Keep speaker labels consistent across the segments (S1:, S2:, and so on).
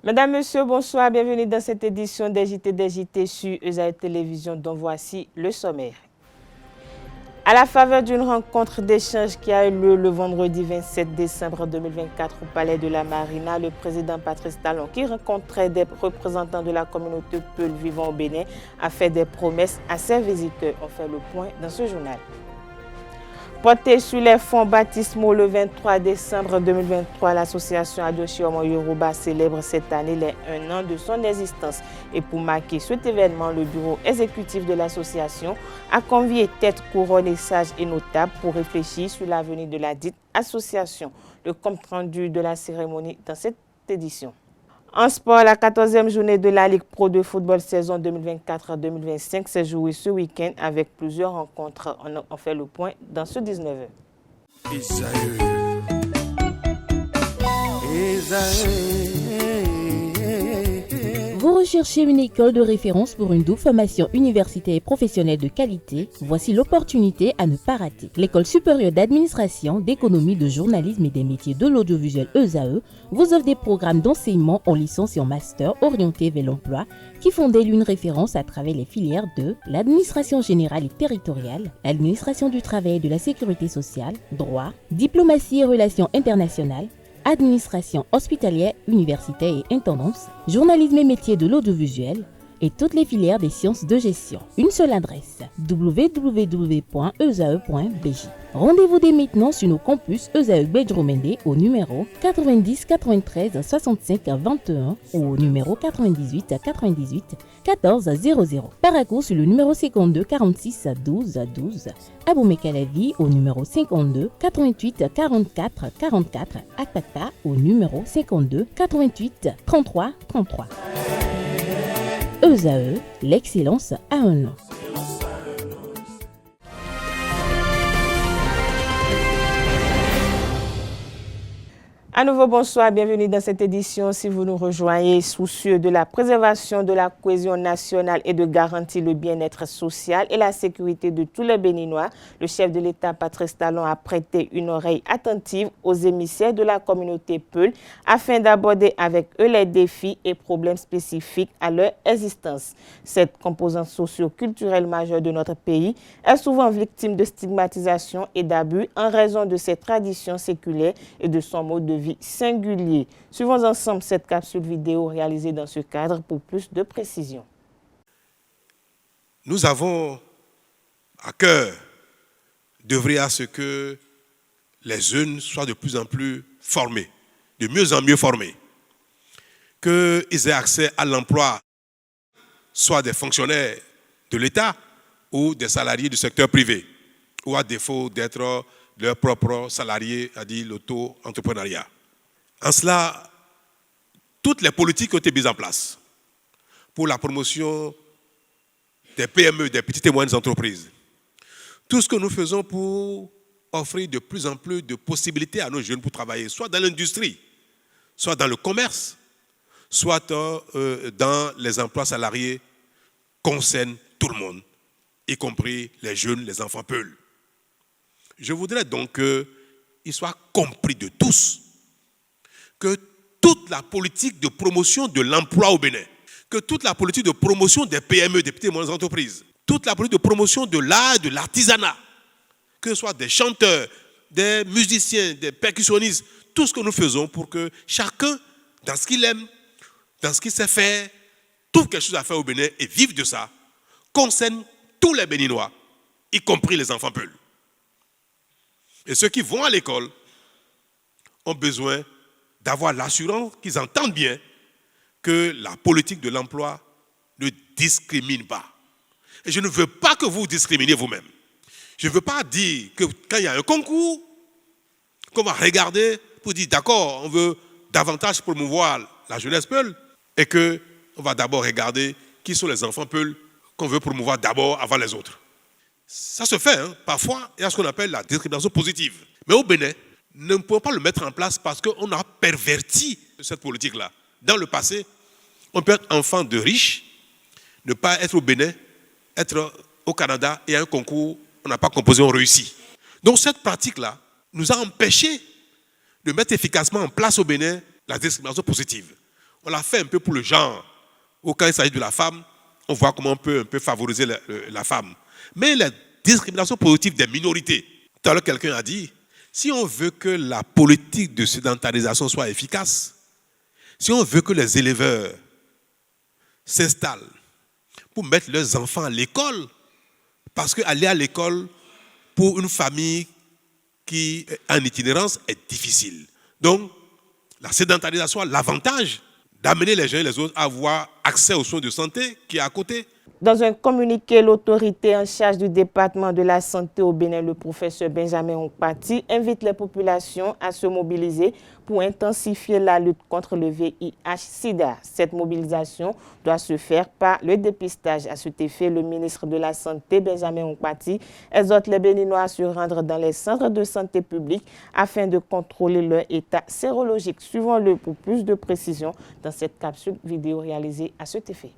S1: Mesdames, Messieurs, bonsoir. Bienvenue dans cette édition des JT sur ESAE Télévision dont voici le sommaire. À la faveur d'une rencontre d'échange qui a eu lieu le vendredi 27 décembre 2024 au Palais de la Marina, le président Patrice Talon, qui rencontrait des représentants de la communauté Peul vivant au Bénin, a fait des promesses à ses visiteurs. On fait le point dans ce journal. Portée sur les fonds baptismaux le 23 décembre 2023, l'association Adochiomo Yoruba célèbre cette année les 1 an de son existence. Et pour marquer cet événement, le bureau exécutif de l'association a convié têtes couronnées, sages et notables pour réfléchir sur l'avenir de la dite association. Le compte rendu de la cérémonie dans cette édition. En sport, la 14e journée de la Ligue Pro de football saison 2024-2025 s'est jouée ce week-end avec plusieurs rencontres. On fait le point dans ce 19h.
S2: Vous recherchez une école de référence pour une double formation universitaire et professionnelle de qualité? Voici l'opportunité à ne pas rater. L'École supérieure d'administration, d'économie, de journalisme et des métiers de l'audiovisuel ESAE vous offre des programmes d'enseignement en licence et en master orientés vers l'emploi qui font d'elle une référence à travers les filières de l'administration générale et territoriale, l'administration du travail et de la sécurité sociale, droit, diplomatie et relations internationales, administration hospitalière, universitaire et intendance, journalisme et métiers de l'audiovisuel et toutes les filières des sciences de gestion. Une seule adresse, www.esae.bj. Rendez-vous dès maintenant sur nos campus ESAE Bedromende au numéro 90 93 65 21 ou au numéro 98 98 14 00. Paracourt sur le numéro 52 46 12 12. Aboumé-Calavi au numéro 52 88 44 44. Akpata au numéro 52 88 33 33. ESAE, l'excellence à un nom.
S1: À nouveau, bonsoir, bienvenue dans cette édition. Si vous nous rejoignez, soucieux de la préservation de la cohésion nationale et de garantir le bien-être social et la sécurité de tous les Béninois, le chef de l'État, Patrice Talon, a prêté une oreille attentive aux émissaires de la communauté Peul afin d'aborder avec eux les défis et problèmes spécifiques à leur existence. Cette composante socio-culturelle majeure de notre pays est souvent victime de stigmatisation et d'abus en raison de ses traditions séculaires et de son mode de vie singulier. Suivons ensemble cette capsule vidéo réalisée dans ce cadre pour plus de précision.
S3: Nous avons à cœur d'œuvrer à ce que les jeunes soient de plus en plus formés, de mieux en mieux formés, qu'ils aient accès à l'emploi, soit des fonctionnaires de l'État ou des salariés du secteur privé, ou à défaut d'être leurs propres salariés, c'est-à-dire l'auto-entrepreneuriat. En cela, toutes les politiques ont été mises en place pour la promotion des PME, des petites et moyennes entreprises. Tout ce que nous faisons pour offrir de plus en plus de possibilités à nos jeunes pour travailler, soit dans l'industrie, soit dans le commerce, soit dans les emplois salariés, concerne tout le monde, y compris les jeunes, les enfants Peul. Je voudrais donc qu'il soit compris de tous que toute la politique de promotion de l'emploi au Bénin, que toute la politique de promotion des PME, des petites et moyennes entreprises, toute la politique de promotion de l'art, de l'artisanat, que ce soit des chanteurs, des musiciens, des percussionnistes, tout ce que nous faisons pour que chacun, dans ce qu'il aime, dans ce qu'il sait faire, trouve quelque chose à faire au Bénin et vive de ça, concerne tous les Béninois, y compris les enfants Peul. Et ceux qui vont à l'école ont besoin d'avoir l'assurance qu'ils entendent bien que la politique de l'emploi ne discrimine pas. Et je ne veux pas que vous discriminiez vous-même. Je ne veux pas dire que quand il y a un concours, qu'on va regarder pour dire d'accord, on veut davantage promouvoir la jeunesse Peul et qu'on va d'abord regarder qui sont les enfants Peul qu'on veut promouvoir d'abord avant les autres. Ça se fait, parfois, il y a ce qu'on appelle la discrimination positive. Mais au Bénin, nous ne pouvons pas le mettre en place parce qu'on a perverti cette politique-là. Dans le passé, on peut être enfant de riches, ne pas être au Bénin, être au Canada et à un concours, on n'a pas composé, on réussit. Donc cette pratique-là nous a empêchés de mettre efficacement en place au Bénin la discrimination positive. On l'a fait un peu pour le genre. Ou quand il s'agit de la femme, on voit comment on peut un peu favoriser la femme. Mais la discrimination positive des minorités. Tout à l'heure, quelqu'un a dit, si on veut que la politique de sédentarisation soit efficace, si on veut que les éleveurs s'installent pour mettre leurs enfants à l'école, parce qu'aller à l'école pour une famille qui est en itinérance est difficile. Donc, la sédentarisation a l'avantage d'amener les gens et les autres à avoir accès aux soins de santé qui est à côté.
S1: Dans un communiqué, l'autorité en charge du département de la santé au Bénin, le professeur Benjamin Onkpati, invite les populations à se mobiliser pour intensifier la lutte contre le VIH-Sida. Cette mobilisation doit se faire par le dépistage. À cet effet, le ministre de la Santé, Benjamin Onkpati, exhorte les Béninois à se rendre dans les centres de santé publics afin de contrôler leur état sérologique. Suivons-le pour plus de précisions dans cette capsule vidéo réalisée à cet effet.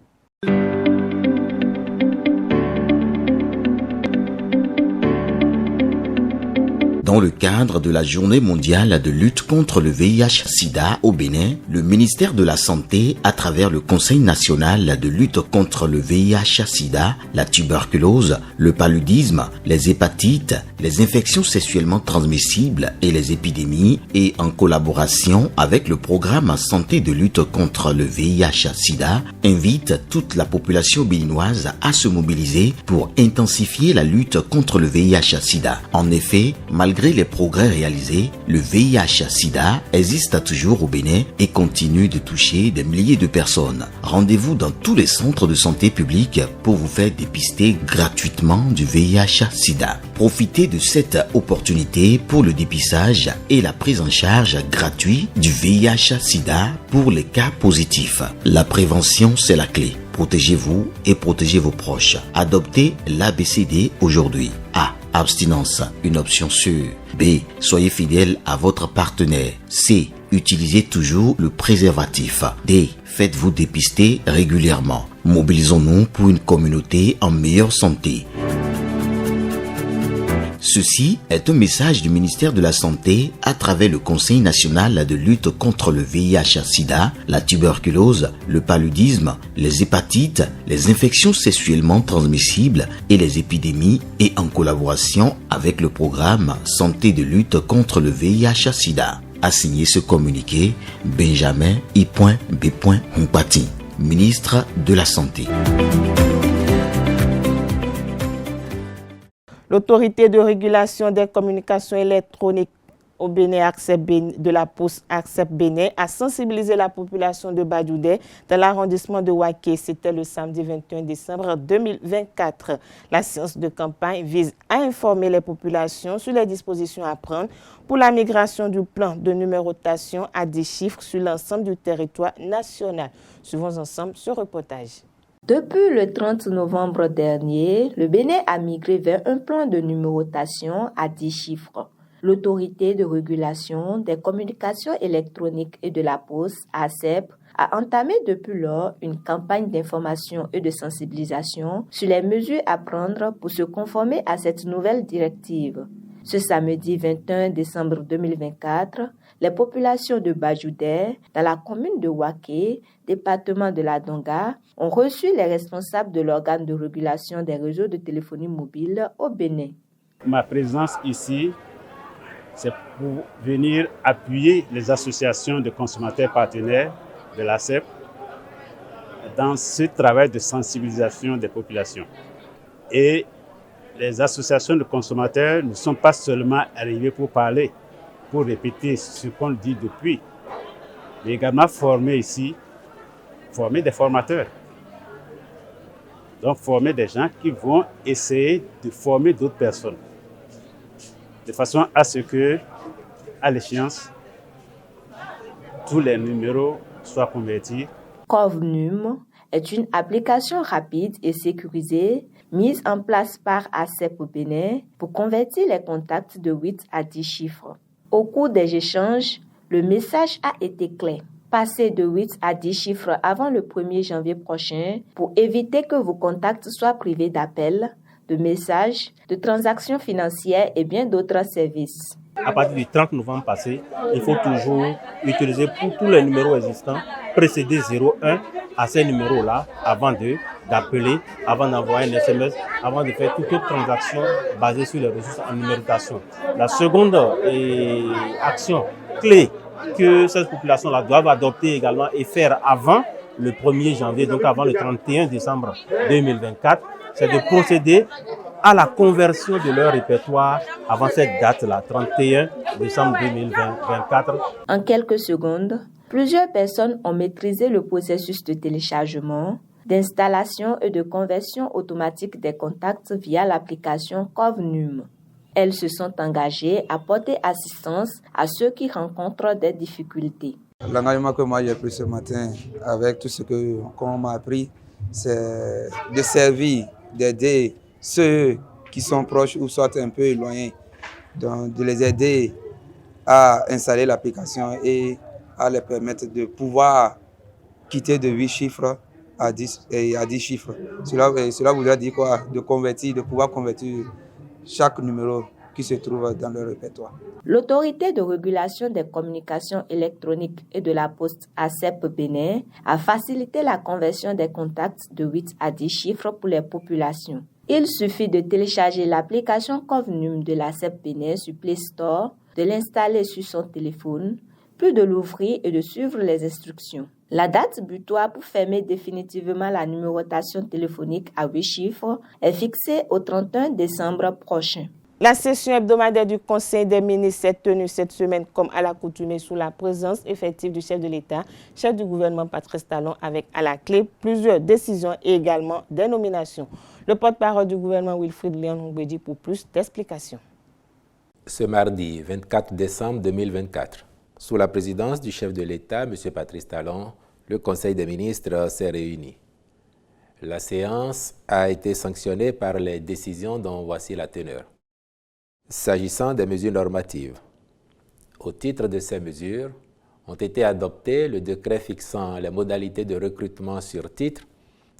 S4: Dans le cadre de la Journée mondiale de lutte contre le VIH-Sida au Bénin, le ministère de la Santé, à travers le Conseil national de lutte contre le VIH-Sida, la tuberculose, le paludisme, les hépatites, les infections sexuellement transmissibles et les épidémies, et en collaboration avec le programme Santé de lutte contre le VIH-Sida, invite toute la population béninoise à se mobiliser pour intensifier la lutte contre le VIH-Sida. En effet, malgré les progrès réalisés, le VIH-Sida existe toujours au Bénin et continue de toucher des milliers de personnes. Rendez-vous dans tous les centres de santé publics pour vous faire dépister gratuitement du VIH-Sida. Profitez de cette opportunité pour le dépistage et la prise en charge gratuite du VIH-Sida pour les cas positifs. La prévention, c'est la clé. Protégez-vous et protégez vos proches. Adoptez l'ABCD aujourd'hui. A. Abstinence, une option sûre. B. Soyez fidèle à votre partenaire. C. Utilisez toujours le préservatif. D. Faites-vous dépister régulièrement. Mobilisons-nous pour une communauté en meilleure santé. Ceci est un message du ministère de la Santé à travers le Conseil national de lutte contre le VIH-Sida, la tuberculose, le paludisme, les hépatites, les infections sexuellement transmissibles et les épidémies, et en collaboration avec le programme Santé de lutte contre le VIH-Sida. A signé ce communiqué Benjamin I.B. Onkpati, ministre de la Santé.
S1: L'autorité de régulation des communications électroniques au Bénin de la Poste Accept Bénin a sensibilisé la population de Badjoudé dans l'arrondissement de Waké. C'était le samedi 21 décembre 2024. La séance de campagne vise à informer les populations sur les dispositions à prendre pour la migration du plan de numérotation à 10 chiffres sur l'ensemble du territoire national. Suivons ensemble ce reportage.
S5: Depuis le 30 novembre dernier, le Bénin a migré vers un plan de numérotation à 10 chiffres. L'autorité de régulation des communications électroniques et de la Poste, ACEP, a entamé depuis lors une campagne d'information et de sensibilisation sur les mesures à prendre pour se conformer à cette nouvelle directive. Ce samedi 21 décembre 2024, les populations de Badjoudé, dans la commune de Waké, département de la Donga, ont reçu les responsables de l'organe de régulation des réseaux de téléphonie mobile au Bénin.
S6: Ma présence ici, c'est pour venir appuyer les associations de consommateurs partenaires de l'ACEP dans ce travail de sensibilisation des populations. Et les associations de consommateurs ne sont pas seulement arrivées pour parler, pour répéter ce qu'on dit depuis, mais également former ici, former des formateurs. Donc former des gens qui vont essayer de former d'autres personnes, de façon à ce que, à l'échéance, tous les numéros soient convertis.
S5: Covnum est une application rapide et sécurisée mise en place par ACEP au Bénin pour convertir les contacts de 8 à 10 chiffres. Au cours des échanges, le message a été clair. Passez de 8 à 10 chiffres avant le 1er janvier prochain pour éviter que vos contacts soient privés d'appels, de messages, de transactions financières et bien d'autres services.
S7: À partir du 30 novembre passé, il faut toujours utiliser pour tous les numéros existants précéder 01 à ces numéros-là avant d'appeler, avant d'envoyer un SMS, avant de faire toute autre transaction basée sur les ressources en numérotation. La seconde action clé que cette population-là doivent adopter également et faire avant le 1er janvier, donc avant le 31 décembre 2024, c'est de procéder à la conversion de leur répertoire avant cette date-là, 31 décembre 2024.
S5: En quelques secondes, plusieurs personnes ont maîtrisé le processus de téléchargement, d'installation et de conversion automatique des contacts via l'application CovNum. Elles se sont engagées à porter assistance à ceux qui rencontrent des difficultés.
S8: L'engagement que moi j'ai pris ce matin avec tout ce qu'on m'a appris, c'est de servir, d'aider ceux qui sont proches ou soit un peu éloignés, donc de les aider à installer l'application et à leur permettre de pouvoir quitter de 8 chiffres à 10 chiffres. Cela voudrait dire quoi? De pouvoir convertir chaque numéro qui se trouve dans leur répertoire.
S5: L'autorité de régulation des communications électroniques et de la poste ACEP Bénin a facilité la conversion des contacts de 8 à 10 chiffres pour les populations. Il suffit de télécharger l'application CovNum de l'ACEP Bénin sur Play Store, de l'installer sur son téléphone, puis de l'ouvrir et de suivre les instructions. La date butoir pour fermer définitivement la numérotation téléphonique à 8 chiffres est fixée au 31 décembre prochain.
S1: La session hebdomadaire du Conseil des ministres s'est tenue cette semaine comme à l'accoutumée sous la présence effective du chef de l'État, chef du gouvernement Patrice Talon, avec à la clé plusieurs décisions et également des nominations. Le porte-parole du gouvernement Wilfried Léon Ngoudi pour plus d'explications.
S9: Ce mardi 24 décembre 2024, sous la présidence du chef de l'État, M. Patrice Talon, le Conseil des ministres s'est réuni. La séance a été sanctionnée par les décisions dont voici la teneur. S'agissant des mesures normatives, au titre de ces mesures, ont été adoptés le décret fixant les modalités de recrutement sur titre,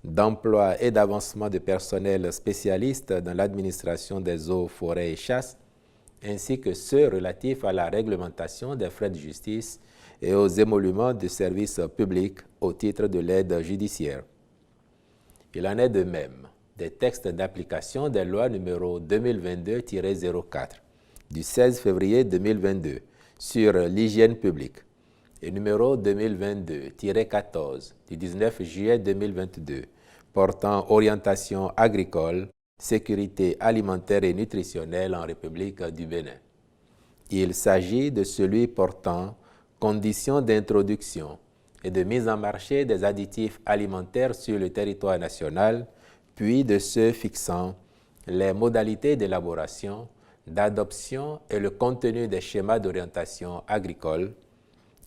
S9: d'emploi et d'avancement de personnel spécialistes dans l'administration des eaux, forêts et chasses, ainsi que ceux relatifs à la réglementation des frais de justice et aux émoluments de services publics au titre de l'aide judiciaire. Il en est de même des textes d'application des lois numéro 2022-04 du 16 février 2022 sur l'hygiène publique et numéro 2022-14 du 19 juillet 2022 portant orientation agricole, sécurité alimentaire et nutritionnelle en République du Bénin. Il s'agit de celui portant conditions d'introduction et de mise en marché des additifs alimentaires sur le territoire national, puis de ceux fixant les modalités d'élaboration, d'adoption et le contenu des schémas d'orientation agricole,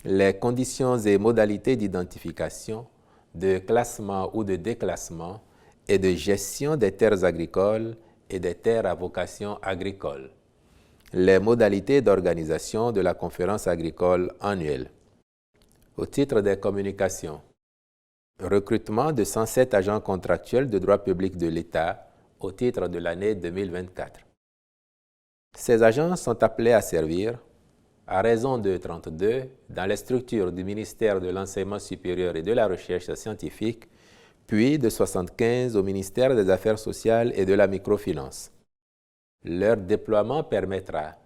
S9: les conditions et modalités d'identification, de classement ou de déclassement et de gestion des terres agricoles et des terres à vocation agricole, les modalités d'organisation de la conférence agricole annuelle. Au titre des communications, recrutement de 107 agents contractuels de droit public de l'État au titre de l'année 2024. Ces agents sont appelés à servir, à raison de 32, dans les structures du ministère de l'Enseignement supérieur et de la Recherche scientifique, puis de 75 au ministère des Affaires sociales et de la microfinance. Leur déploiement permettra,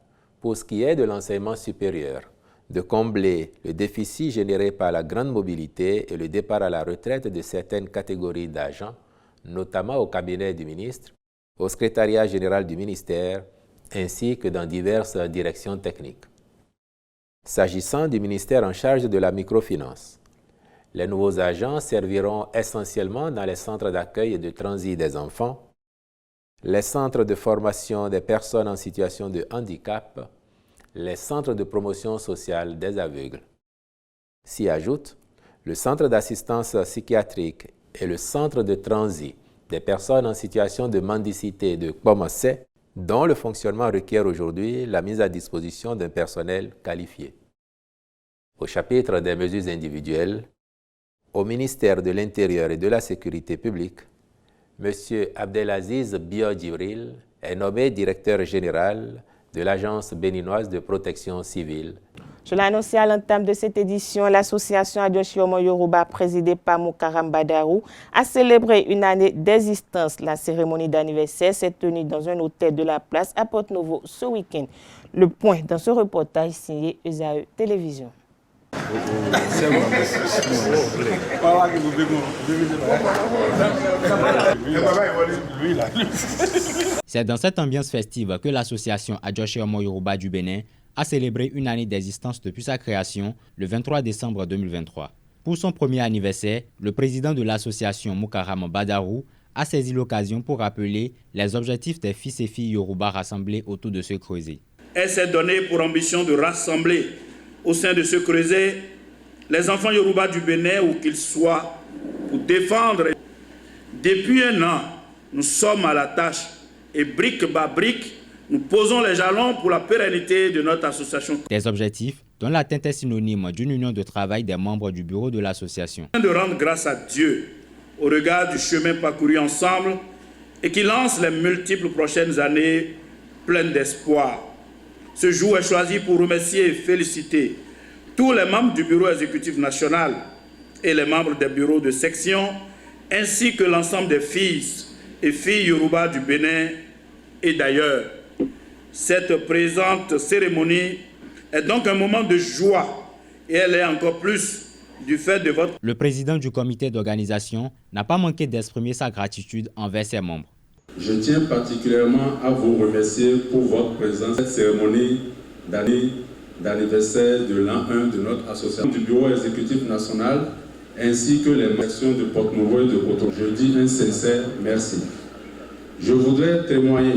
S9: pour ce qui est de l'enseignement supérieur, de combler le déficit généré par la grande mobilité et le départ à la retraite de certaines catégories d'agents, notamment au cabinet du ministre, au secrétariat général du ministère, ainsi que dans diverses directions techniques. S'agissant du ministère en charge de la microfinance, les nouveaux agents serviront essentiellement dans les centres d'accueil et de transit des enfants, les centres de formation des personnes en situation de handicap, les centres de promotion sociale des aveugles. S'y ajoutent le centre d'assistance psychiatrique et le centre de transit des personnes en situation de mendicité de Kpomase, dont le fonctionnement requiert aujourd'hui la mise à disposition d'un personnel qualifié. Au chapitre des mesures individuelles, au ministère de l'Intérieur et de la Sécurité publique, M. Abdelaziz Bio-Djibril est nommé directeur général de l'Agence béninoise de protection civile.
S1: Je l'ai annoncé à l'entame de cette édition, l'association Adjoshiomo Yoruba, présidée par Mukaram Badarou, a célébré une année d'existence. La cérémonie d'anniversaire s'est tenue dans un hôtel de la place à Porto-Novo ce week-end. Le point dans ce reportage signé USAE Télévision.
S10: C'est dans cette ambiance festive que l'association Adjoshiomo Yoruba du Bénin a célébré une année d'existence depuis sa création le 23 décembre 2023. Pour son premier anniversaire, le président de l'association Mukaram Badarou a saisi l'occasion pour rappeler les objectifs des fils et filles Yoruba rassemblés autour de ce creuset.
S11: Elle s'est donnée pour ambition de rassembler au sein de ce creuset les enfants Yoruba du Bénin, où qu'ils soient, pour défendre. Depuis un an, nous sommes à la tâche et brique par brique, nous posons les jalons pour la pérennité de notre association.
S10: Des objectifs dont l'atteinte est synonyme d'une union de travail des membres du bureau de l'association.
S11: De rendre grâce à Dieu au regard du chemin parcouru ensemble et qui lance les multiples prochaines années pleines d'espoir. Ce jour est choisi pour remercier et féliciter tous les membres du bureau exécutif national et les membres des bureaux de section, ainsi que l'ensemble des fils et filles Yoruba du Bénin et d'ailleurs. Cette présente cérémonie est donc un moment de joie et elle est encore plus du fait de votre...
S10: Le président du comité d'organisation n'a pas manqué d'exprimer sa gratitude envers ses membres.
S12: Je tiens particulièrement à vous remercier pour votre présence à cette cérémonie d'anniversaire de l'an 1 de notre association du bureau exécutif national ainsi que les sections de Porto-Novo et de Porto. Je dis un sincère merci. Je voudrais témoigner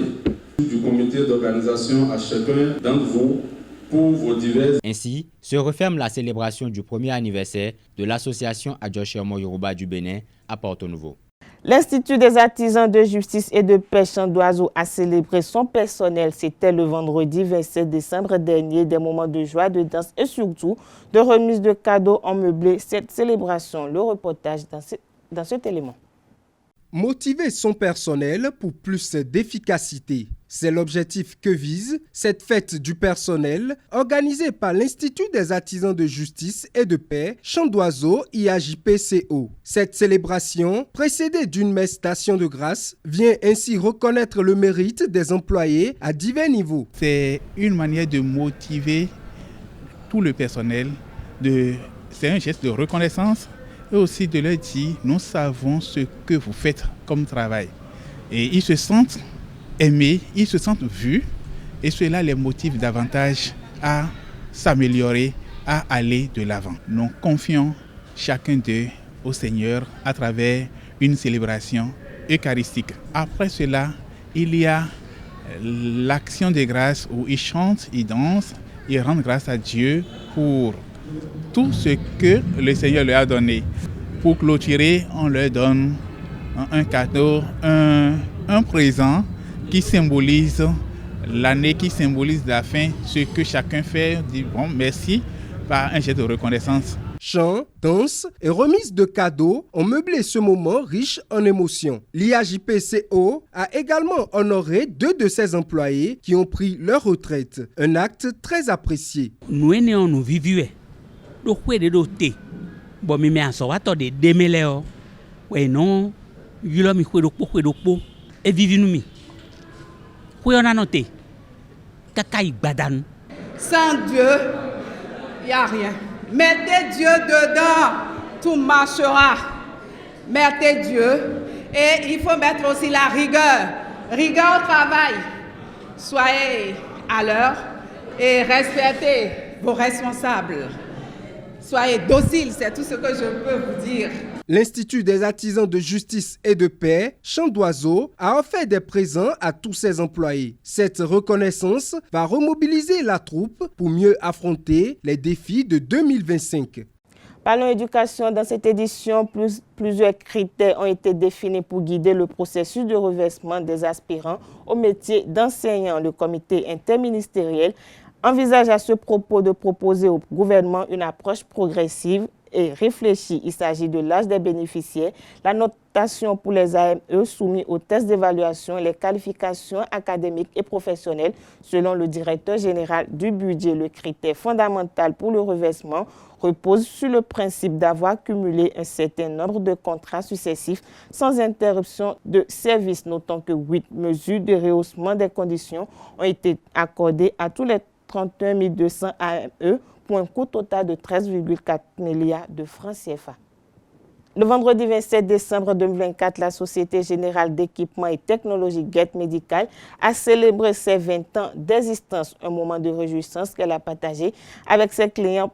S12: du comité d'organisation à chacun d'entre vous pour vos diverses...
S10: Ainsi se referme la célébration du premier anniversaire de l'association Adjoshiomo Yoruba du Bénin à Porto-Novo.
S1: L'Institut des artisans de justice et de paix Chandoiseau a célébré son personnel. C'était le vendredi 27 décembre dernier. Des moments de joie, de danse et surtout de remise de cadeaux ont meublé cette célébration. Le reportage dans cet élément.
S13: Motiver son personnel pour plus d'efficacité. C'est l'objectif que vise cette fête du personnel organisée par l'Institut des artisans de justice et de paix Chandoiseau IAJPCO. Cette célébration, précédée d'une messe d'action de grâce, vient ainsi reconnaître le mérite des employés à divers niveaux.
S14: C'est une manière de motiver tout le personnel. C'est un geste de reconnaissance et aussi de leur dire nous savons ce que vous faites comme travail. Et ils se sentent aimés, ils se sentent vus et cela les motive davantage à s'améliorer, à aller de l'avant. Nous confions chacun d'eux au Seigneur à travers une célébration eucharistique. Après cela, il y a l'action de grâce où ils chantent, ils dansent, ils rendent grâce à Dieu pour tout ce que le Seigneur leur a donné. Pour clôturer, on leur donne un cadeau, un présent qui symbolise l'année, qui symbolise la fin, ce que chacun fait, dit bon merci par un geste de reconnaissance.
S13: Chants, danse et remise de cadeaux ont meublé ce moment riche en émotions. L'IAJPCO a également honoré 2 de ses employés qui ont pris leur retraite, un acte très apprécié.
S15: Nous vivions bon mi me aso wa to de demele o we no yulo mi kwedopo e vivi nu mi kwe ona noté kaka igbadan.
S16: Sans Dieu il y a rien. Mettez Dieu dedans, tout marchera. Mettez Dieu et il faut mettre aussi la rigueur au travail. Soyez à l'heure et respectez vos responsables. Soyez dociles, c'est tout ce que je peux vous dire.
S13: L'Institut des artisans de justice et de paix, Chandoiseau, a offert des présents à tous ses employés. Cette reconnaissance va remobiliser la troupe pour mieux affronter les défis de 2025.
S1: Parlons éducation. Dans cette édition, plusieurs critères ont été définis pour guider le processus de reversement des aspirants au métier d'enseignant. Le comité interministériel envisage à ce propos de proposer au gouvernement une approche progressive est réfléchi. Il s'agit de l'âge des bénéficiaires, la notation pour les AME soumis aux tests d'évaluation et les qualifications académiques et professionnelles. Selon le directeur général du budget, le critère fondamental pour le reversement repose sur le principe d'avoir cumulé un certain nombre de contrats successifs sans interruption de service. Notons que 8 mesures de rehaussement des conditions ont été accordées à tous les 31 200 AME pour un coût total de 13,4 milliards de francs CFA. Le vendredi 27 décembre 2024, la Société Générale d'Équipement et Technologie Get Medical a célébré ses 20 ans d'existence, un moment de réjouissance qu'elle a partagé avec ses clients,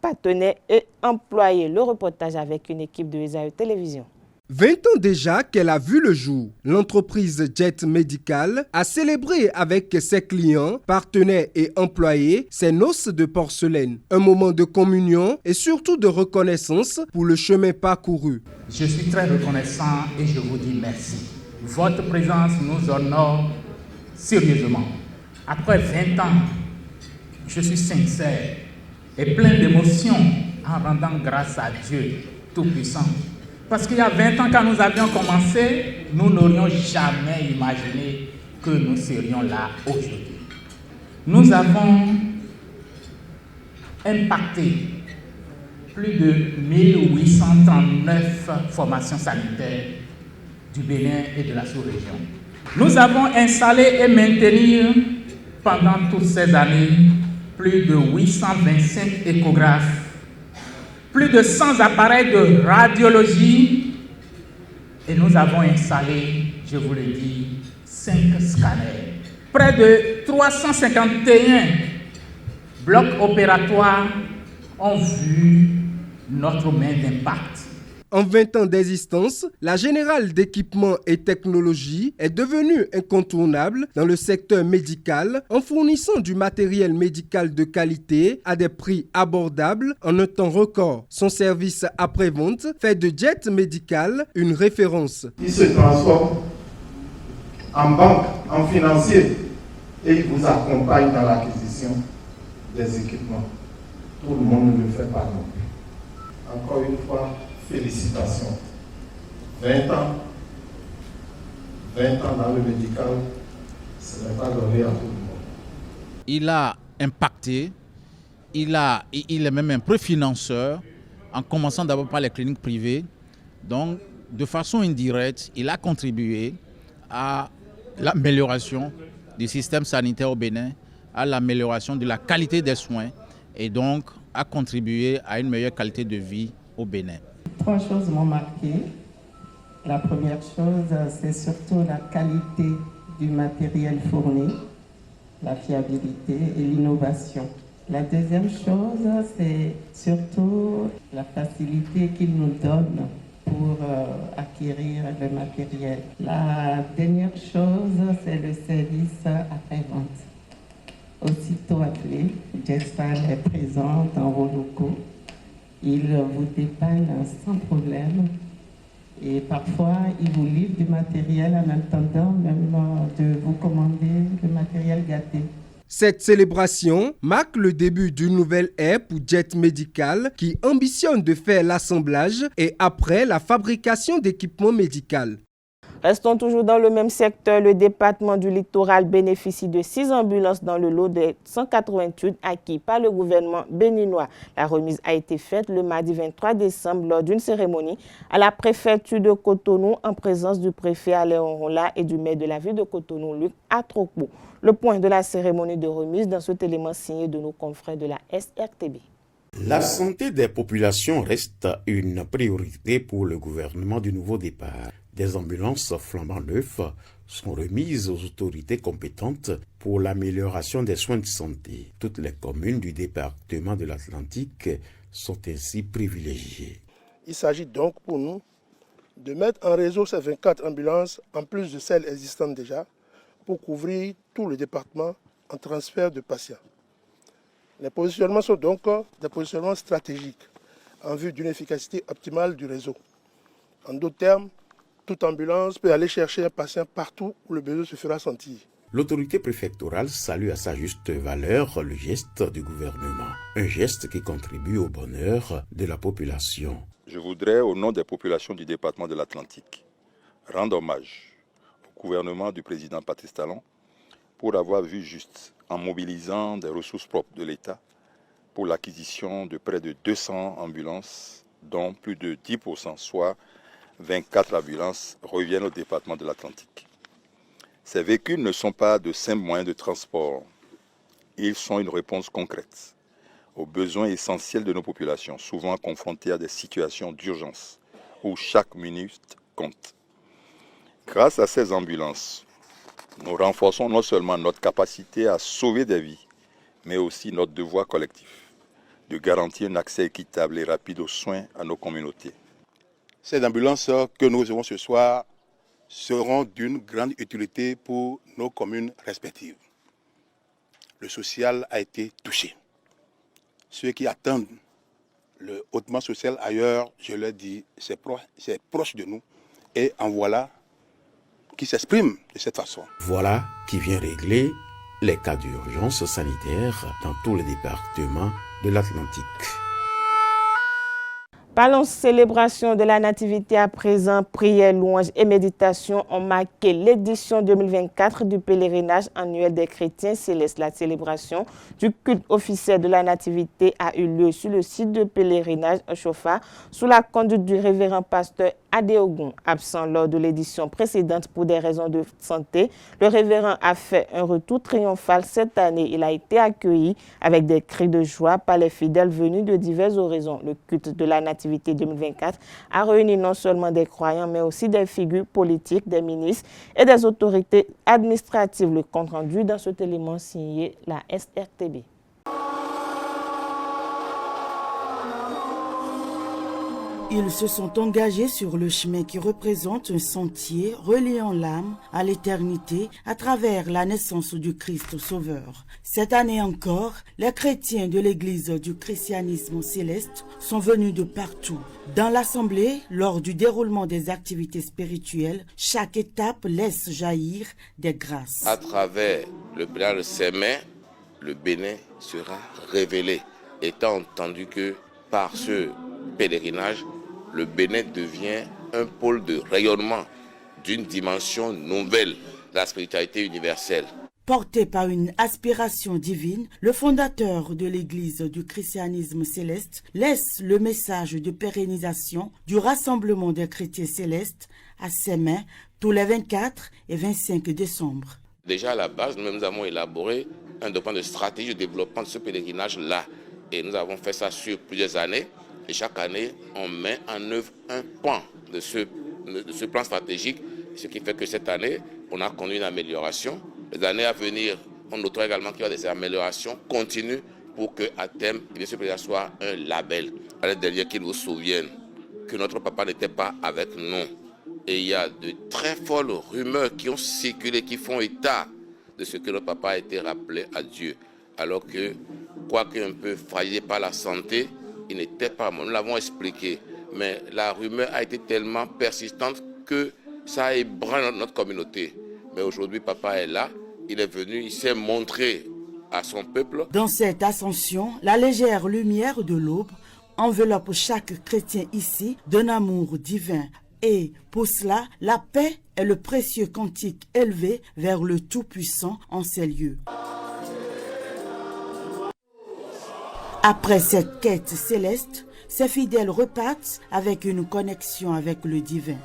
S1: partenaires et employés. Le reportage avec une équipe de SAE Télévision.
S13: 20 ans déjà qu'elle a vu le jour, l'entreprise Jet Medical a célébré avec ses clients, partenaires et employés ses noces de porcelaine. Un moment de communion et surtout de reconnaissance pour le chemin parcouru.
S17: Je suis très reconnaissant et je vous dis merci. Votre présence nous honore sérieusement. Après 20 ans, je suis sincère et plein d'émotions en rendant grâce à Dieu Tout-Puissant. Parce qu'il y a 20 ans, quand nous avions commencé, nous n'aurions jamais imaginé que nous serions là aujourd'hui. Nous avons impacté plus de 1839 formations sanitaires du Bénin et de la sous-région. Nous avons installé et maintenu pendant toutes ces années plus de 825 échographes, plus de 100 appareils de radiologie et nous avons installé, je vous le dis, 5 scanners. Près de 351 blocs opératoires ont vu notre main d'impact.
S13: En 20 ans d'existence, la Générale d'Équipement et Technologie est devenue incontournable dans le secteur médical en fournissant du matériel médical de qualité à des prix abordables en un temps record. Son service après-vente fait de Jet Medical une référence.
S18: Il se transforme en banque, en financier et il vous accompagne dans l'acquisition des équipements. Tout le monde ne le fait pas non plus. Encore une fois, félicitations. 20 ans dans le médical, ce n'est pas donné à tout le monde.
S14: Il a impacté, il est même un préfinanceur, en commençant d'abord par les cliniques privées. Donc, de façon indirecte, il a contribué à l'amélioration du système sanitaire au Bénin, à l'amélioration de la qualité des soins et donc a contribué à une meilleure qualité de vie au Bénin.
S19: 3 choses m'ont marqué. La première chose, c'est surtout la qualité du matériel fourni, la fiabilité et l'innovation. La deuxième chose, c'est surtout la facilité qu'il nous donne pour acquérir le matériel. La dernière chose, c'est le service après-vente. Aussitôt appelé, Jetspan est présent dans vos locaux. Il vous dépanne sans problème et parfois il vous livre du matériel en attendant même de vous commander le matériel gâté.
S13: Cette célébration marque le début d'une nouvelle ère pour Jet Medical qui ambitionne de faire l'assemblage et après la fabrication d'équipements médicaux.
S1: Restons toujours dans le même secteur. Le département du littoral bénéficie de 6 ambulances dans le lot des 188 acquis par le gouvernement béninois. La remise a été faite le mardi 23 décembre lors d'une cérémonie à la préfecture de Cotonou en présence du préfet Aléon Rolla et du maire de la ville de Cotonou, Luc Atrokpo. Le point de la cérémonie de remise dans cet élément signé de nos confrères de la SRTB.
S20: La santé des populations reste une priorité pour le gouvernement du nouveau départ. Des ambulances flambant neuves sont remises aux autorités compétentes pour l'amélioration des soins de santé. Toutes les communes du département de l'Atlantique sont ainsi privilégiées.
S18: Il s'agit donc pour nous de mettre en réseau ces 24 ambulances en plus de celles existantes déjà pour couvrir tout le département en transfert de patients. Les positionnements sont donc des positionnements stratégiques en vue d'une efficacité optimale du réseau. En d'autres termes, toute ambulance peut aller chercher un patient partout où le besoin se fera sentir.
S20: L'autorité préfectorale salue à sa juste valeur le geste du gouvernement, un geste qui contribue au bonheur de la population.
S21: Je voudrais, au nom des populations du département de l'Atlantique, rendre hommage au gouvernement du président Patrice Talon pour avoir vu juste en mobilisant des ressources propres de l'État pour l'acquisition de près de 200 ambulances, dont plus de 10%, soit 24 ambulances, reviennent au département de l'Atlantique. Ces véhicules ne sont pas de simples moyens de transport. Ils sont une réponse concrète aux besoins essentiels de nos populations, souvent confrontées à des situations d'urgence où chaque minute compte. Grâce à ces ambulances, nous renforçons non seulement notre capacité à sauver des vies, mais aussi notre devoir collectif de garantir un accès équitable et rapide aux soins à nos communautés.
S22: Ces ambulances que nous recevons ce soir seront d'une grande utilité pour nos communes respectives. Le social a été touché. Ceux qui attendent le hautement social ailleurs, je leur dis, c'est proche de nous. Et en voilà qui s'expriment de cette façon.
S20: Voilà qui vient régler les cas d'urgence sanitaire dans tous les départements de l'Atlantique.
S1: Parlons célébration de la Nativité à présent. Prières, louanges et méditations ont marqué l'édition 2024 du pèlerinage annuel des chrétiens célestes. La célébration du culte officiel de la Nativité a eu lieu sur le site de pèlerinage Chofa sous la conduite du révérend pasteur Adéogun. Absent lors de l'édition précédente pour des raisons de santé, le révérend a fait un retour triomphal cette année. Il a été accueilli avec des cris de joie par les fidèles venus de diverses horizons. Le culte de la Nativité 2024 a réuni non seulement des croyants, mais aussi des figures politiques, des ministres et des autorités administratives. Le compte rendu dans cet élément signé la SRTB.
S23: Ils se sont engagés sur le chemin qui représente un sentier reliant l'âme à l'éternité à travers la naissance du Christ Sauveur. Cette année encore, les chrétiens de l'Église du christianisme céleste sont venus de partout. Dans l'Assemblée, lors du déroulement des activités spirituelles, chaque étape laisse jaillir des grâces.
S24: À travers le pèlerinage de Sémé, le Bénin sera révélé, étant entendu que par ce pèlerinage, le Bénin devient un pôle de rayonnement d'une dimension nouvelle de la spiritualité universelle.
S23: Porté par une aspiration divine, le fondateur de l'Église du christianisme céleste laisse le message de pérennisation du rassemblement des chrétiens célestes à Sémé tous les 24 et 25 décembre.
S24: Déjà à la base, nous avons élaboré un document de stratégie de développement de ce pèlerinage-là. Et nous avons fait ça sur plusieurs années. Et chaque année, on met en œuvre un pan de ce plan stratégique, ce qui fait que cette année, on a connu une amélioration. Les années à venir, on notera également qu'il y a des améliorations continues pour qu'à terme, ce pèlerinage soit un label. Les derniers qui nous souviennent que notre papa n'était pas avec nous. Et il y a de très folles rumeurs qui ont circulé, qui font état de ce que notre papa a été rappelé à Dieu. Alors que, quoique un peu fragilisé par la santé, il n'était pas mort. Nous l'avons expliqué. Mais la rumeur a été tellement persistante que ça a ébranlé notre communauté. Mais aujourd'hui, papa est là. Il est venu, il s'est montré à son peuple.
S23: Dans cette ascension, la légère lumière de l'aube enveloppe chaque chrétien ici d'un amour divin. Et pour cela, la paix est le précieux cantique élevé vers le Tout-Puissant en ces lieux. Après cette quête céleste, ces fidèles repartent avec une connexion avec le divin.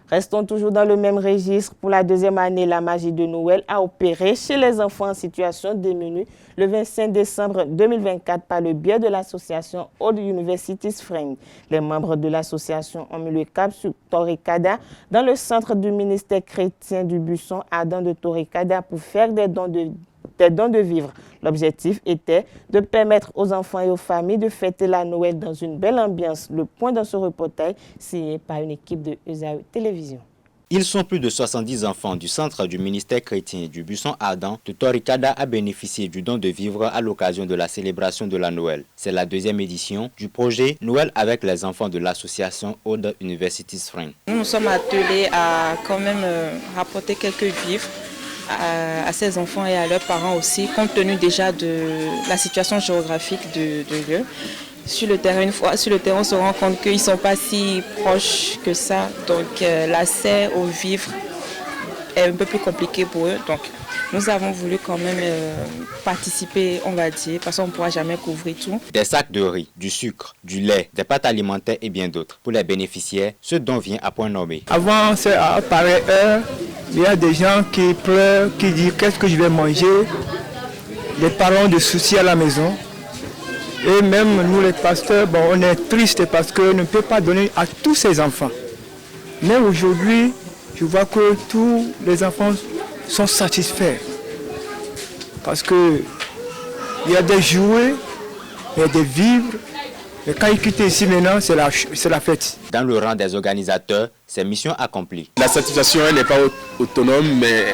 S1: Restons toujours dans le même registre. Pour la deuxième année, la magie de Noël a opéré chez les enfants en situation démunie le 25 décembre 2024 par le biais de l'association Old Universities Friends. Les membres de l'association ont mis le cap sur Toricada dans le centre du ministère chrétien du Buisson Adam de Toricada pour faire des dons de vivre. L'objectif était de permettre aux enfants et aux familles de fêter la Noël dans une belle ambiance. Le point dans ce reportage signé par une équipe de ESAE Télévision.
S10: Ils sont plus de 70 enfants du centre du ministère chrétien du Buisson Ardent de Toricada à bénéficier du don de vivres à l'occasion de la célébration de la Noël. C'est la deuxième édition du projet Noël avec les enfants de l'association Aude Universities Friends.
S2: Nous nous sommes attelés à quand même rapporter quelques vivres à ces enfants et à leurs parents aussi, compte tenu déjà de la situation géographique de lieu. Sur le terrain, une fois sur le terrain, on se rend compte qu'ils ne sont pas si proches que ça. Donc l'accès aux vivres est un peu plus compliqué pour eux. Donc nous avons voulu quand même participer, on va dire, parce qu'on ne pourra jamais couvrir tout.
S10: Des sacs de riz, du sucre, du lait, des pâtes alimentaires et bien d'autres. Pour les bénéficiaires, ce don vient à point nommé.
S3: Avant, c'est à pareille heure, il y a des gens qui pleurent, qui disent qu'est-ce que je vais manger. Les parents ont des soucis à la maison. Et même nous les pasteurs, on est tristes parce qu'on ne peut pas donner à tous ces enfants. Mais aujourd'hui, je vois que tous les enfants sont satisfaits. Parce qu'il y a des jouets, il y a des vivres. Et quand ils quittent ici maintenant, c'est la fête.
S10: Dans le rang des organisateurs, c'est mission accomplie.
S4: La satisfaction, elle n'est pas autonome, mais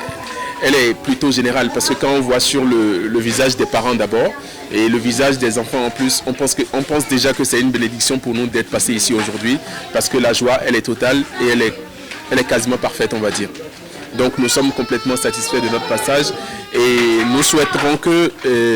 S4: elle est plutôt générale. Parce que quand on voit sur le visage des parents d'abord, et le visage des enfants en plus, on pense déjà que c'est une bénédiction pour nous d'être passés ici aujourd'hui. Parce que la joie, elle est totale et elle est quasiment parfaite, on va dire. Donc nous sommes complètement satisfaits de notre passage et nous souhaiterons que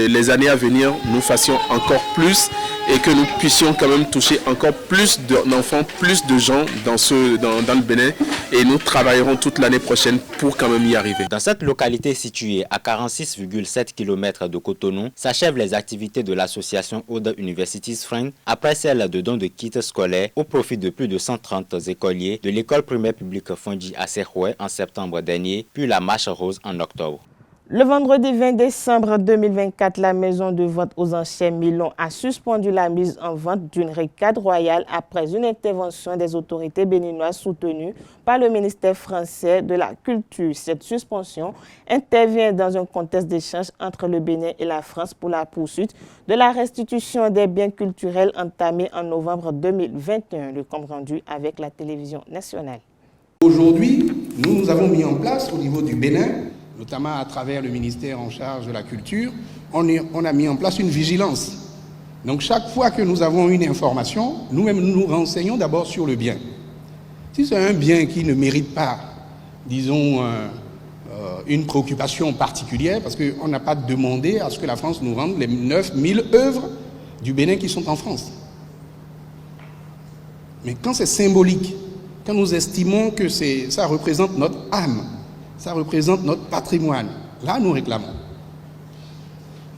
S4: les années à venir, nous fassions encore plus et que nous puissions quand même toucher encore plus d'enfants, plus de gens dans le Bénin, et nous travaillerons toute l'année prochaine pour quand même y arriver.
S10: Dans cette localité située à 46,7 km de Cotonou, s'achèvent les activités de l'association Aude Universities Friends après celle de dons de kits scolaires au profit de plus de 130 écoliers de l'école primaire publique Fondi à Serhoué en septembre dernier, puis la marche rose en octobre.
S1: Le vendredi 20 décembre 2024, la maison de vente aux enchères Milon a suspendu la mise en vente d'une ricade royale après une intervention des autorités béninoises soutenues par le ministère français de la Culture. Cette suspension intervient dans un contexte d'échange entre le Bénin et la France pour la poursuite de la restitution des biens culturels entamée en novembre 2021. Le compte rendu avec la télévision nationale.
S6: Aujourd'hui, nous avons mis en place au niveau du Bénin, notamment à travers le ministère en charge de la culture, on a mis en place une vigilance. Donc chaque fois que nous avons une information, nous-mêmes nous renseignons d'abord sur le bien. Si c'est un bien qui ne mérite pas, disons, une préoccupation particulière, parce qu'on n'a pas demandé à ce que la France nous rende les 9000 œuvres du Bénin qui sont en France. Mais quand c'est symbolique, quand nous estimons que ça représente notre âme, ça représente notre patrimoine, là nous réclamons.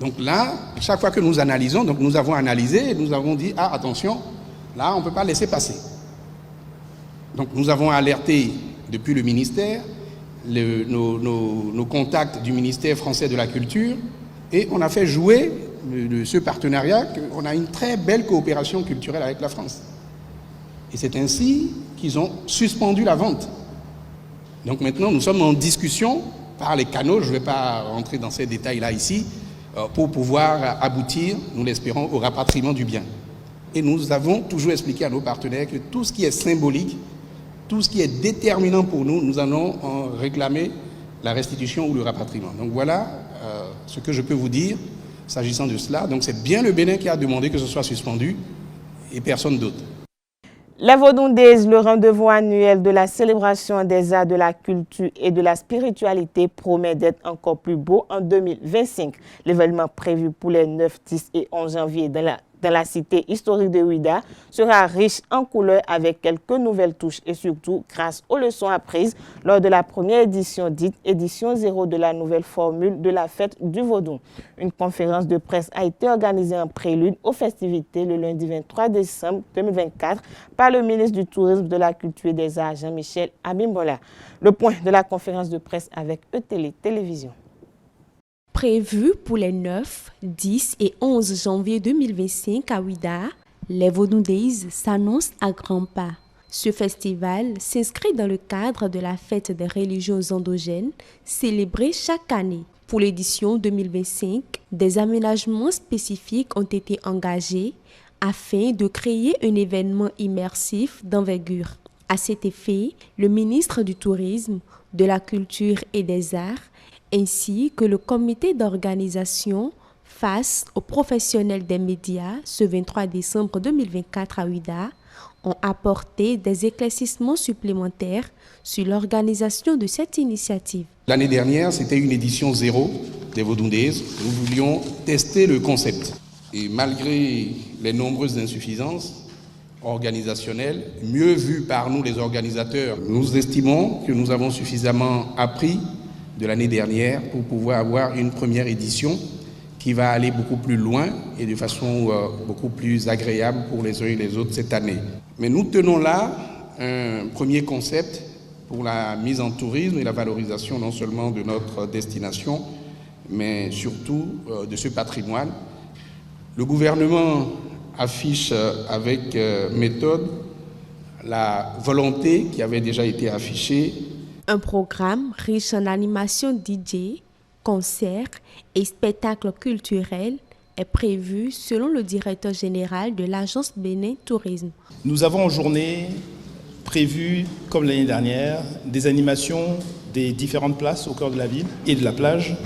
S6: Donc là, chaque fois que nous analysons, donc nous avons analysé et nous avons dit, ah attention, là on ne peut pas laisser passer. Donc nous avons alerté depuis le ministère, nos contacts du ministère français de la Culture, et on a fait jouer de ce partenariat qu'on a une très belle coopération culturelle avec la France. Et c'est ainsi qu'ils ont suspendu la vente. Donc maintenant, nous sommes en discussion par les canaux, je ne vais pas rentrer dans ces détails-là ici, pour pouvoir aboutir, nous l'espérons, au rapatriement du bien. Et nous avons toujours expliqué à nos partenaires que tout ce qui est symbolique, tout ce qui est déterminant pour nous, nous allons en réclamer la restitution ou le rapatriement. Donc voilà ce que je peux vous dire s'agissant de cela. Donc c'est bien le Bénin qui a demandé que ce soit suspendu et personne d'autre.
S1: Les Vodun Days, le rendez-vous annuel de la célébration des arts, de la culture et de la spiritualité, promet d'être encore plus beau en 2025. L'événement prévu pour les 9, 10 et 11 janvier dans la cité historique de Ouida sera riche en couleurs avec quelques nouvelles touches et surtout grâce aux leçons apprises lors de la première édition dite édition 0 de la nouvelle formule de la fête du Vaudou. Une conférence de presse a été organisée en prélude aux festivités le lundi 23 décembre 2024 par le ministre du Tourisme, de la Culture et des Arts, Jean-Michel Abimbola. Le point de la conférence de presse avec ETélé Télévision.
S25: Prévu pour les 9, 10 et 11 janvier 2025 à Ouida, les Vodun Days s'annoncent à grands pas. Ce festival s'inscrit dans le cadre de la fête des religions endogènes célébrée chaque année. Pour l'édition 2025, des aménagements spécifiques ont été engagés afin de créer un événement immersif d'envergure. À cet effet, le ministre du Tourisme, de la Culture et des Arts, ainsi que le comité d'organisation face aux professionnels des médias ce 23 décembre 2024 à Ouidah, ont apporté des éclaircissements supplémentaires sur l'organisation de cette initiative.
S6: L'année dernière, c'était une édition 0 des Vodou Days. Nous voulions tester le concept. Et malgré les nombreuses insuffisances organisationnelles, mieux vues par nous les organisateurs, nous estimons que nous avons suffisamment appris de l'année dernière pour pouvoir avoir une première édition qui va aller beaucoup plus loin et de façon beaucoup plus agréable pour les uns et les autres cette année. Mais nous tenons là un premier concept pour la mise en tourisme et la valorisation non seulement de notre destination, mais surtout de ce patrimoine. Le gouvernement affiche avec méthode la volonté qui avait déjà été affichée.
S25: Un programme riche en animations DJ, concerts et spectacles culturels est prévu selon le directeur général de l'agence Bénin Tourisme.
S5: Nous avons en journée prévu, comme l'année dernière, des animations des différentes places au cœur de la ville et de la plage,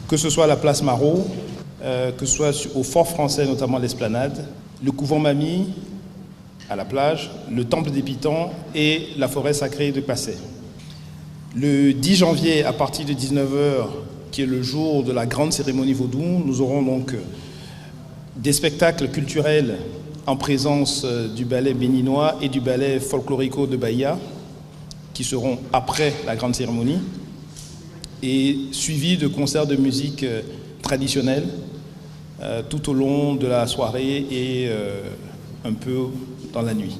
S5: que ce soit la place Marot, que ce soit au Fort Français, notamment l'Esplanade, le couvent Mamie à la plage, le temple des Pitons et la forêt sacrée de Passé. Le 10 janvier, à partir de 19h, qui est le jour de la grande cérémonie vaudou, nous aurons donc des spectacles culturels en présence du ballet béninois et du ballet folklorico de Bahia, qui seront après la grande cérémonie, et suivis de concerts de musique traditionnelle tout au long de la soirée et un peu dans la nuit.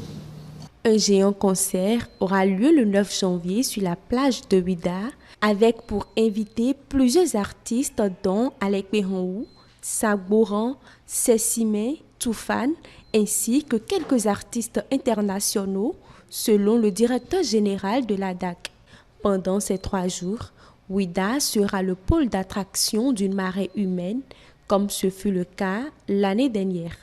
S25: Un géant concert aura lieu le 9 janvier sur la plage de Ouidah, avec pour inviter plusieurs artistes dont Alec Behonou, Sagboran, Sessime, Toufan, ainsi que quelques artistes internationaux, selon le directeur général de la DAC. Pendant ces 3 jours, Ouidah sera le pôle d'attraction d'une marée humaine, comme ce fut le cas l'année dernière.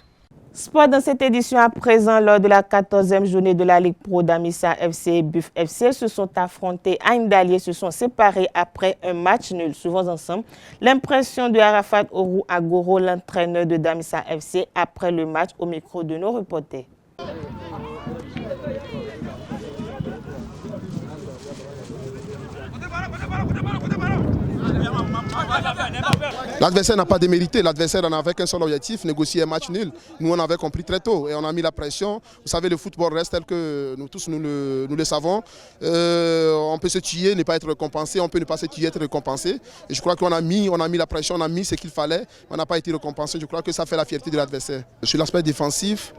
S1: Sport dans cette édition à présent, lors de la 14e journée de la Ligue Pro, Damissa FC et Buff FC se sont affrontés à Indalié, se sont séparés après un match nul, souvent ensemble. L'impression de Arafat Orou Agoro, l'entraîneur de Damissa FC, après le match au micro de nos reporters.
S18: L'adversaire n'a pas démérité, l'adversaire en avait qu'un seul objectif, négocier un match nul. Nous on avait compris très tôt et on a mis la pression. Vous savez, le football reste tel que nous tous nous le savons. On peut se tuer, ne pas être récompensé, on peut ne pas se tuer, être récompensé. Et je crois qu'on a mis la pression, on a mis ce qu'il fallait, on n'a pas été récompensé. Je crois que ça fait la fierté de l'adversaire. Sur l'aspect défensif,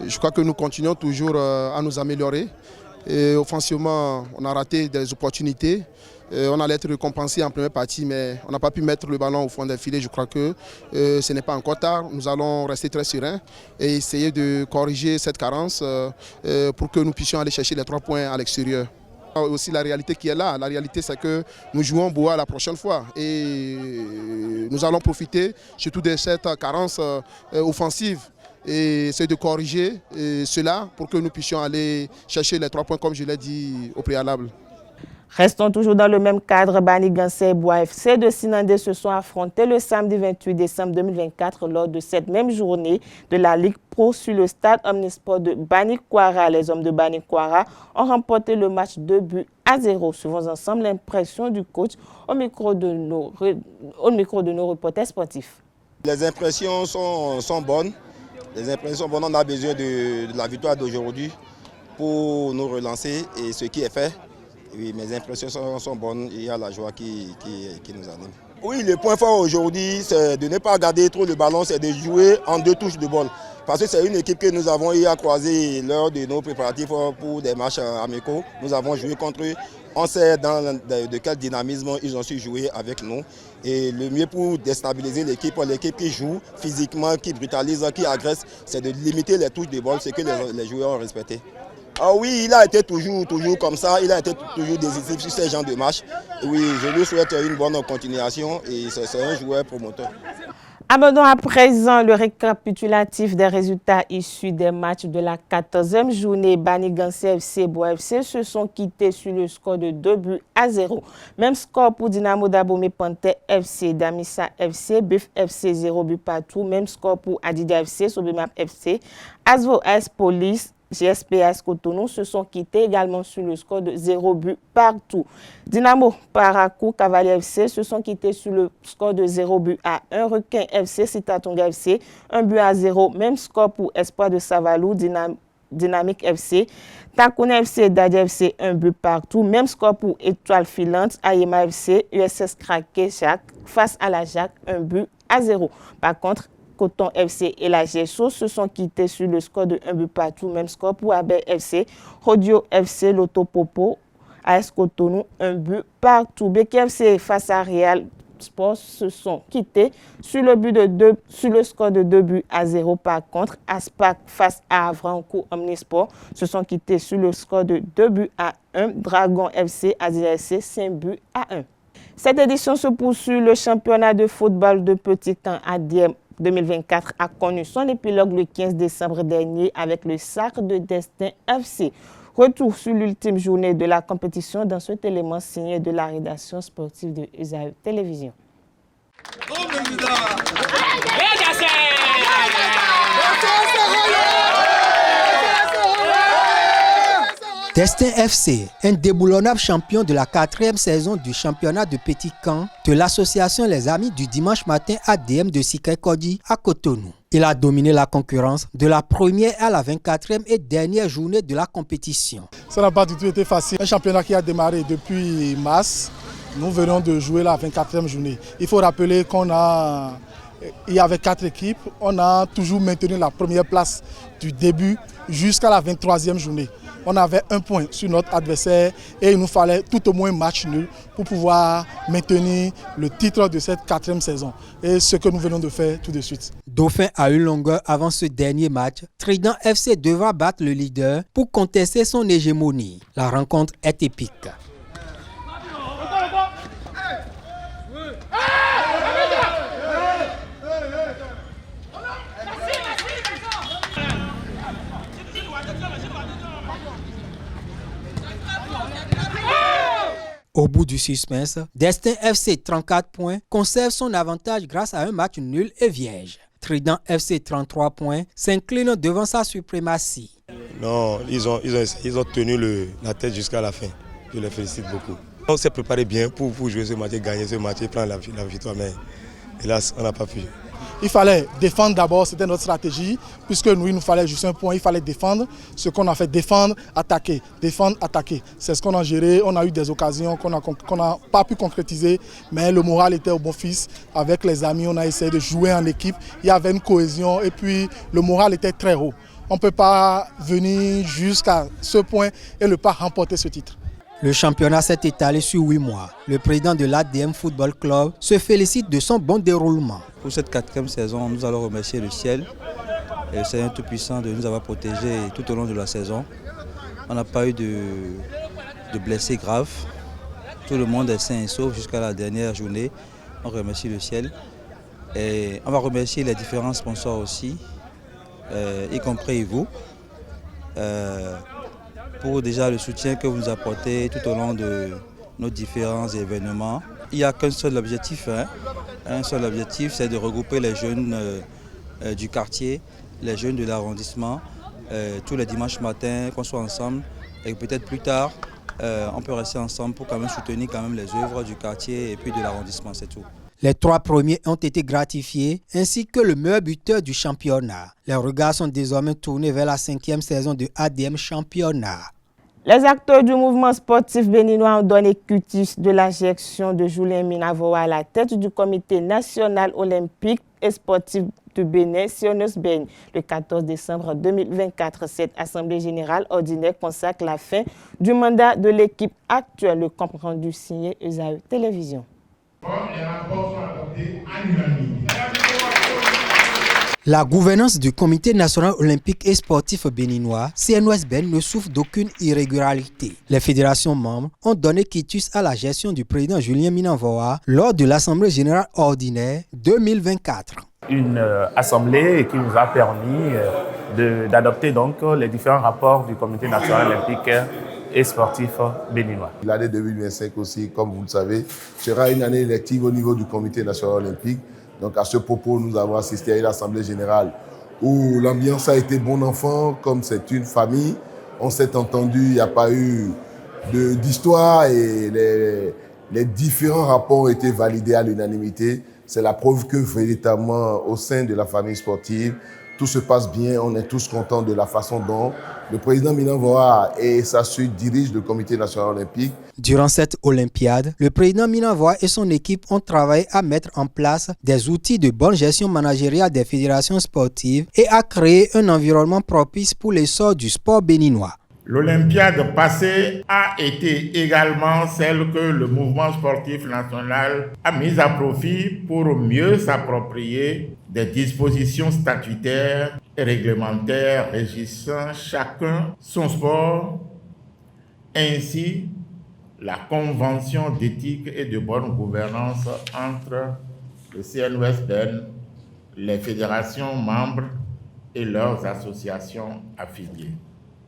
S18: je crois que nous continuons toujours à nous améliorer. Et offensivement, on a raté des opportunités. On allait être récompensé en première partie, mais on n'a pas pu mettre le ballon au fond des filets. Je crois que ce n'est pas encore tard. Nous allons rester très sereins et essayer de corriger cette carence pour que nous puissions aller chercher les 3 points à l'extérieur. Aussi la réalité qui est là, la réalité c'est que nous jouons Boa la prochaine fois et nous allons profiter surtout de cette carence offensive et essayer de corriger cela pour que nous puissions aller chercher les 3 points comme je l'ai dit au préalable.
S1: Restons toujours dans le même cadre. Bani Gansé et Boa FC de Sinandé se sont affrontés le samedi 28 décembre 2024 lors de cette même journée de la Ligue Pro sur le stade Omnisport de Bani Kwara. Les hommes de Bani Kwara ont remporté le match 2-0. Suivons ensemble l'impression du coach au micro de nos reporters sportifs.
S7: Les impressions sont bonnes. On a besoin de la victoire d'aujourd'hui pour nous relancer et ce qui est fait. Oui, mes impressions sont bonnes, il y a la joie qui nous anime. Oui, le point fort aujourd'hui, c'est de ne pas garder trop le ballon, c'est de jouer en 2 touches de balle. Parce que c'est une équipe que nous avons eu à croiser lors de nos préparatifs pour des matchs amicaux. Nous avons joué contre eux. On sait de quel dynamisme ils ont su jouer avec nous. Et le mieux pour déstabiliser l'équipe qui joue physiquement, qui brutalise, qui agresse, c'est de limiter les touches de balle, ce que les joueurs ont respecté. Ah oui, il a été toujours comme ça, il a été toujours décisif sur ces genres de matchs. Oui, je lui souhaite une bonne continuation et c'est un joueur promoteur.
S1: Abordons à présent le récapitulatif des résultats issus des matchs de la 14e journée. Banigansi FC et Boa FC se sont quittés sur le score de 2-0. Même score pour Dynamo Dabomey Panthère FC, Damissa FC, Buff FC 0 but partout. Même score pour Adidia FC, Sobemap FC, Asvo AS Police, GSPS Cotonou se sont quittés également sur le score de 0 but partout. Dynamo Parakou Cavalier FC se sont quittés sur le score de 0 but à 1. Requin FC Sitatonga FC 1 but à 0. Même score pour Espoir de Savalou, Dynamique FC, Takuna FC, Dadia FC 1 but partout. Même score pour Étoile Filante, Ayema FC, USS Kraké Jacques face à la Jacques 1 but à 0. Par contre, Coton FC et la GSO se sont quittés sur le score de 1 but partout. Même score pour Abel FC, Rodio FC, Loto Popo, AS Cotonou, 1 but partout. Beki FC face à Real Sports se sont quittés sur le score de 2 buts à 0. Par contre, Aspac face à Avrancourt Omnisport se sont quittés sur le score de 2 buts à 1. Dragon FC, AZSC, 5 buts à 1. Cette édition se poursuit. Le championnat de football de Petit Camp ADM 2024 a connu son épilogue le 15 décembre dernier avec le Sacre de Destin FC. Retour sur l'ultime journée de la compétition dans cet élément signé de la rédaction sportive de ESAE Télévision.
S8: Destin FC, indéboulonnable champion de la 4e saison du championnat de Petit Camp de l'association Les Amis du dimanche matin ADM de Sikay-Kodi à Cotonou. Il a dominé la concurrence de la première à la 24e et dernière journée de la compétition.
S18: Ça n'a pas du tout été facile. Un championnat qui a démarré depuis mars. Nous venons de jouer la 24e journée. Il faut rappeler il y avait 4 équipes. On a toujours maintenu la première place du début jusqu'à la 23e journée. On avait 1 point sur notre adversaire et il nous fallait tout au moins un match nul pour pouvoir maintenir le titre de cette 4e saison. Et ce que nous venons de faire tout de suite.
S8: Dauphin a eu longueur avant ce dernier match. Trident FC devra battre le leader pour contester son hégémonie. La rencontre est épique. Au bout du suspense, Destin FC 34 points conserve son avantage grâce à un match nul et vierge. Trident FC 33 points s'incline devant sa suprématie.
S9: Non, ils ont tenu la tête jusqu'à la fin. Je les félicite beaucoup. On s'est préparé bien pour jouer ce match, gagner ce match et prendre la victoire, mais hélas, on n'a pas pu.
S18: Il fallait défendre d'abord, c'était notre stratégie, puisque il nous fallait juste un point, il fallait défendre. Ce qu'on a fait, défendre, attaquer, défendre, attaquer. C'est ce qu'on a géré, on a eu des occasions qu'on n'a pas pu concrétiser, mais le moral était au bon fils. Avec les amis, on a essayé de jouer en équipe, il y avait une cohésion et puis le moral était très haut. On ne peut pas venir jusqu'à ce point et ne pas remporter ce titre.
S8: Le championnat s'est étalé sur 8 mois. Le président de l'ADM Football Club se félicite de son bon déroulement.
S11: Pour cette 4e saison, nous allons remercier le ciel et le Seigneur Tout-Puissant de nous avoir protégés tout au long de la saison. On n'a pas eu de blessés graves. Tout le monde est sain et sauf jusqu'à la dernière journée. On remercie le ciel. Et on va remercier les différents sponsors aussi, y compris vous. Pour déjà le soutien que vous nous apportez tout au long de nos différents événements. Il n'y a qu'un seul objectif, un seul objectif, c'est de regrouper les jeunes du quartier, les jeunes de l'arrondissement, tous les dimanches matins, qu'on soit ensemble et peut-être plus tard, on peut rester ensemble pour quand même soutenir quand même les œuvres du quartier et puis de l'arrondissement, c'est tout.
S8: Les 3 premiers ont été gratifiés, ainsi que le meilleur buteur du championnat. Les regards sont désormais tournés vers la 5e saison de ADM Championnat.
S1: Les acteurs du mouvement sportif béninois ont donné cutis de la gestion de Julien Minavoa à la tête du comité national olympique et sportif du Bénin, Sionos Bénin, le 14 décembre 2024. Cette assemblée générale ordinaire consacre la fin du mandat de l'équipe actuelle. Le compte rendu signé ESAE Télévision.
S12: Les rapports sont adoptés à l'unanimité.
S8: La gouvernance du Comité national olympique et sportif béninois, CNOSBN, ne souffre d'aucune irrégularité. Les fédérations membres ont donné quitus à la gestion du président Julien Minavoa lors de l'Assemblée générale ordinaire 2024.
S14: une assemblée qui nous a permis d'adopter donc les différents rapports du Comité national olympique et sportif béninois.
S15: L'année 2025 aussi, comme vous le savez, sera une année élective au niveau du Comité national olympique. Donc à ce propos, nous avons assisté à une assemblée générale où l'ambiance a été bon enfant, comme c'est une famille. On s'est entendu, il n'y a pas eu d'histoire et les différents rapports ont été validés à l'unanimité. C'est la preuve que véritablement au sein de la famille sportive, tout se passe bien, on est tous contents de la façon dont le président Milan Voa et sa suite dirigent le Comité national olympique.
S8: Durant cette Olympiade, le président Milan Voa et son équipe ont travaillé à mettre en place des outils de bonne gestion managériale des fédérations sportives et à créer un environnement propice pour l'essor du sport béninois.
S12: L'Olympiade passée a été également celle que le mouvement sportif national a mise à profit pour mieux s'approprier des dispositions statutaires et réglementaires régissant chacun son sport, ainsi la convention d'éthique et de bonne gouvernance entre le CNOSBN, les fédérations membres et leurs associations affiliées.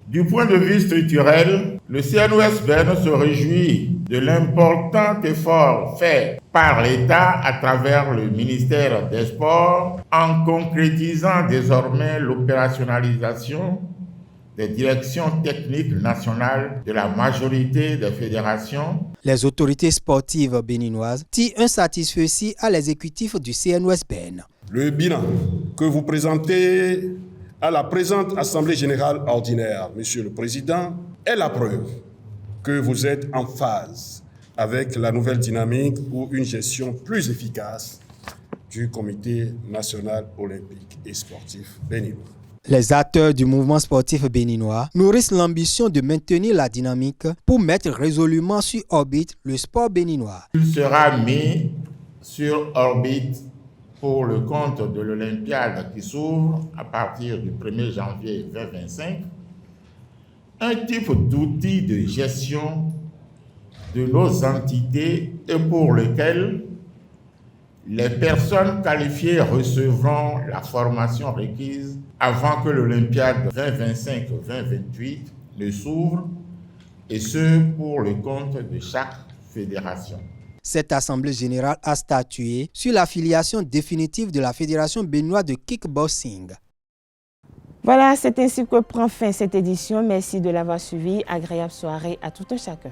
S12: Du point de vue structurel, le CNOSBN se réjouit de l'important effort fait par l'État à travers le ministère des Sports en concrétisant désormais l'opérationnalisation des directions techniques nationales de la majorité des fédérations.
S8: Les autorités sportives béninoises tirent un satisfecit à l'exécutif du CNOSBN.
S16: Le bilan que vous présentez à la présente Assemblée générale ordinaire, Monsieur le Président, est la preuve que vous êtes en phase avec la nouvelle dynamique pour une gestion plus efficace du Comité national olympique et sportif béninois.
S8: Les acteurs du mouvement sportif béninois nourrissent l'ambition de maintenir la dynamique pour mettre résolument sur orbite le sport béninois.
S12: Il sera mis sur orbite pour le compte de l'Olympiade qui s'ouvre à partir du 1er janvier 2025, un type d'outil de gestion de nos entités et pour lequel les personnes qualifiées recevront la formation requise avant que l'Olympiade 2025-2028 ne s'ouvre, et ce pour le compte de chaque fédération.
S8: Cette assemblée générale a statué sur l'affiliation définitive de la Fédération béninoise de kickboxing.
S1: Voilà, c'est ainsi que prend fin cette édition. Merci de l'avoir suivi. Agréable soirée à tout un chacun.